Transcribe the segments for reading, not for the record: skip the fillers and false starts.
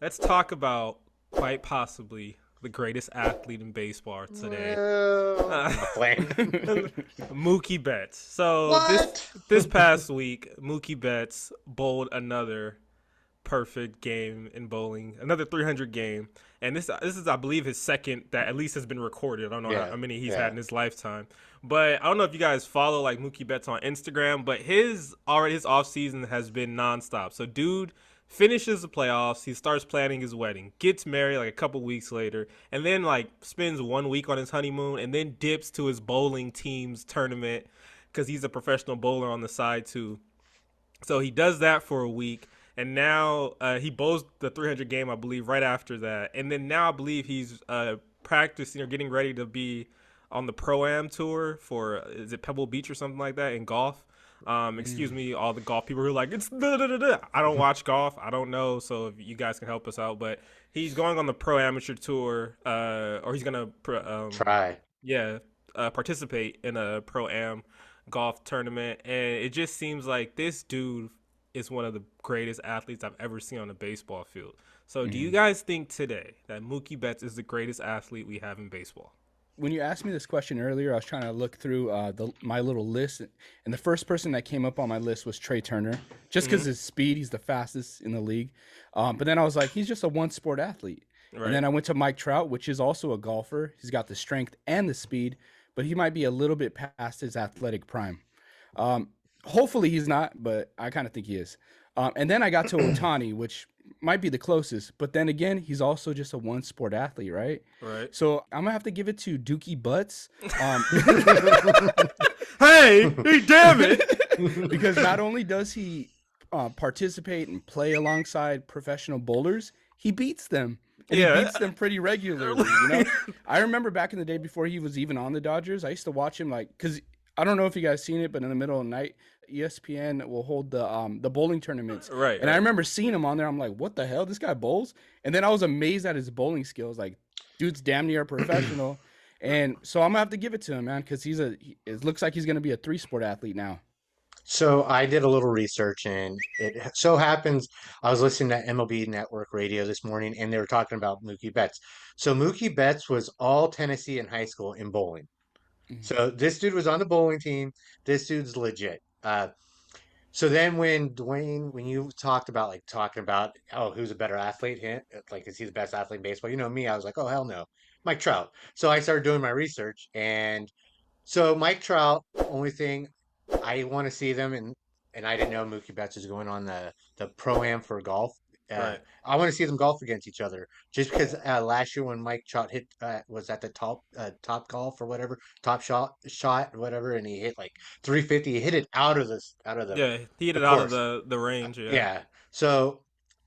let's talk about quite possibly the greatest athlete in baseball today, Well, uh, I'm playing. Mookie Betts. So this What? this past week, Mookie Betts bowled another perfect game in bowling, another 300 game, and this is I believe his second that at least has been recorded. I don't know Yeah, how many he's had yeah. in his lifetime, but I don't know if you guys follow like Mookie Betts on Instagram, but his off season has been nonstop. So dude finishes the playoffs, he starts planning his wedding, gets married like a couple weeks later, and then like spends 1 week on his honeymoon, and then dips to his bowling team's tournament because he's a professional bowler on the side too. So he does that for a week, and now he bowls the 300 game, I believe, right after that. And then now I believe he's practicing or getting ready to be on the Pro Am tour for is it Pebble Beach or something like that in golf. Excuse Mm. me, all the golf people who are like, it's da da da da. I don't watch golf. I don't know. So if you guys can help us out, but he's going on the Pro Amateur tour, or he's gonna, Try. yeah, participate in a Pro Am golf tournament, and it just seems like this dude is one of the greatest athletes I've ever seen on a baseball field. So, do you Mm. guys think today that Mookie Betts is the greatest athlete we have in baseball? When you asked me this question earlier, I was trying to look through my little list, and the first person that came up on my list was Trey Turner, just because Mm-hmm. his speed, he's the fastest in the league. But then I was like, he's just a one sport athlete. And Right. then I went to Mike Trout, which is also a golfer. He's got the strength and the speed, but he might be a little bit past his athletic prime. Um, Hopefully he's not, but I kind of think he is. And then I got to Otani, which might be the closest, but then again, he's also just a one sport athlete, right? Right. So I'm gonna have to give it to Dookie Butts, Hey, hey, damn it! because not only does he participate and play alongside professional bowlers, he beats them. And he Yeah. beats them pretty regularly. I remember back in the day before he was even on the Dodgers, I used to watch him like because I don't know if you guys seen it, but in the middle of the night, ESPN will hold the bowling tournaments, Right. and I Right. remember seeing him on there. I'm like, what the hell? This guy bowls, and then I was amazed at his bowling skills. Like, dude's damn near a professional, and so I'm gonna have to give it to him, man, because it looks like he's gonna be a three sport athlete now. So I did a little research, and it so happens I was listening to MLB Network Radio this morning, and they were talking about Mookie Betts. So Mookie Betts was all Tennessee in high school in bowling. Mhm. So this dude was on the bowling team. This dude's legit. So then when you talked about like talking about oh who's a better athlete, like is he the best athlete in baseball? You know me, I was like, oh hell no, Mike Trout. So I started doing my research, and so Mike Trout, only thing I want to see them, and I didn't know Mookie Betts was going on the pro am for golf. Uh, Right. I want to see them golf against each other, just because last year when Mike Trout hit was at the top golf or whatever, top shot whatever, and he hit like 350. He hit it out of Yeah. He hit the it out of course. the range. Yeah. Yeah. So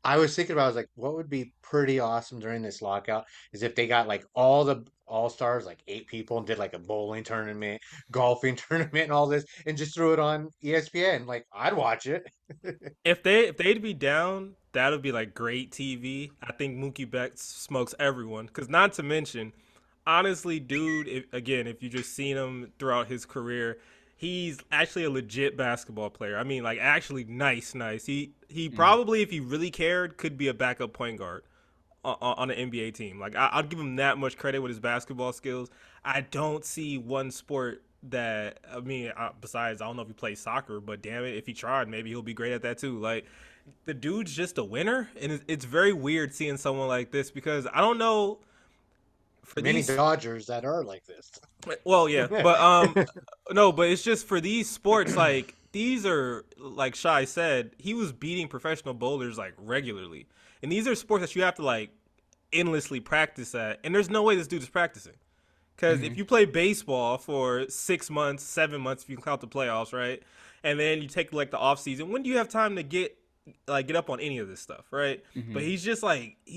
I was thinking about, I was like, what would be pretty awesome during this lockout is if they got like all the all stars, like 8 people, and did like a bowling tournament, golfing tournament, and all this, and just threw it on ESPN. Like, I'd watch it. If they'd be down, that'd be like great TV. I think Mookie Betts smokes everyone. Cause not to mention, honestly, dude, if you just seen him throughout his career, he's actually a legit basketball player. I mean, like actually nice. He Mhm. probably, if he really cared, could be a backup point guard on an NBA team. Like I'd give him that much credit with his basketball skills. I don't see one sport that I mean, besides I don't know if he plays soccer, but damn it, if he tried, maybe he'll be great at that too. Like the dude's just a winner, and it's very weird seeing someone like this because I don't know for Many these. Dodgers that are like this. Well, yeah, but no, but it's just for these sports like these are like Shy said, he was beating professional bowlers like regularly, and these are sports that you have to like endlessly practice at, and there's no way this dude is practicing. Because if Mhm. you play baseball for 6 months, 7 months, if you count the playoffs, right, and then you take like the off season, when do you have time to get up on any of this stuff, right? But Mhm. he's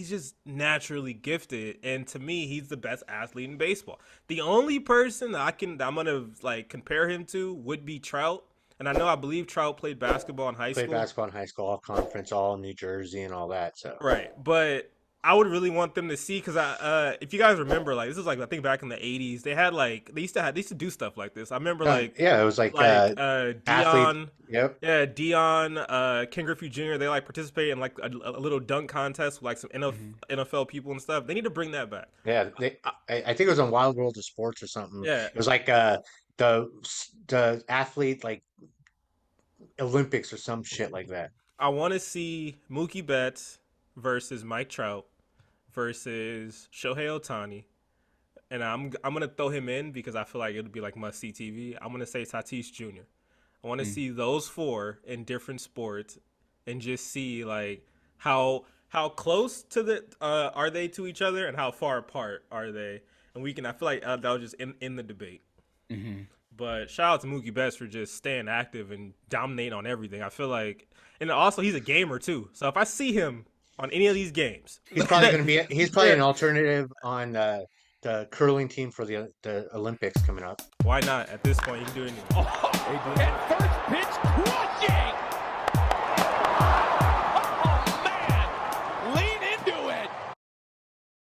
just naturally gifted, and to me, he's the best athlete in baseball. The only person that I'm gonna like compare him to would be Trout, and I believe Trout played basketball in high Played school, basketball in high school, all conference, all in New Jersey, and all that. So right? But I would really want them to see because if you guys remember, like this was like I think back in the '80s, they used to do stuff like this. I remember Yeah, it was like athletes. Dion, Yep. yeah, Dion, Ken Griffey Jr. They like participate in like a little dunk contest with like some Mm-hmm. NFL people and stuff. They need to bring that back. Yeah, I think it was on Wild World of Sports or something. Yeah, It was like the the athlete like Olympics or some shit like that. I want to see Mookie Betts versus Mike Trout versus Shohei Ohtani, and I'm gonna throw him in because I feel like it'll be like must see TV. I'm gonna say Tatis Jr. I want to Mm. see those four in different sports and just see like how close to the are they to each other and how far apart are they, and we can. I feel like that was just in the debate. Mm-hmm. But shout out to Mookie Betts for just staying active and dominating on everything. I feel like, and also he's a gamer too. So if I see him on any of these games, He's probably going to be. He's probably an yeah, alternative on the curling team for the Olympics coming up. why not? At this point, you can do anything. Oh, and first pitch, crush it!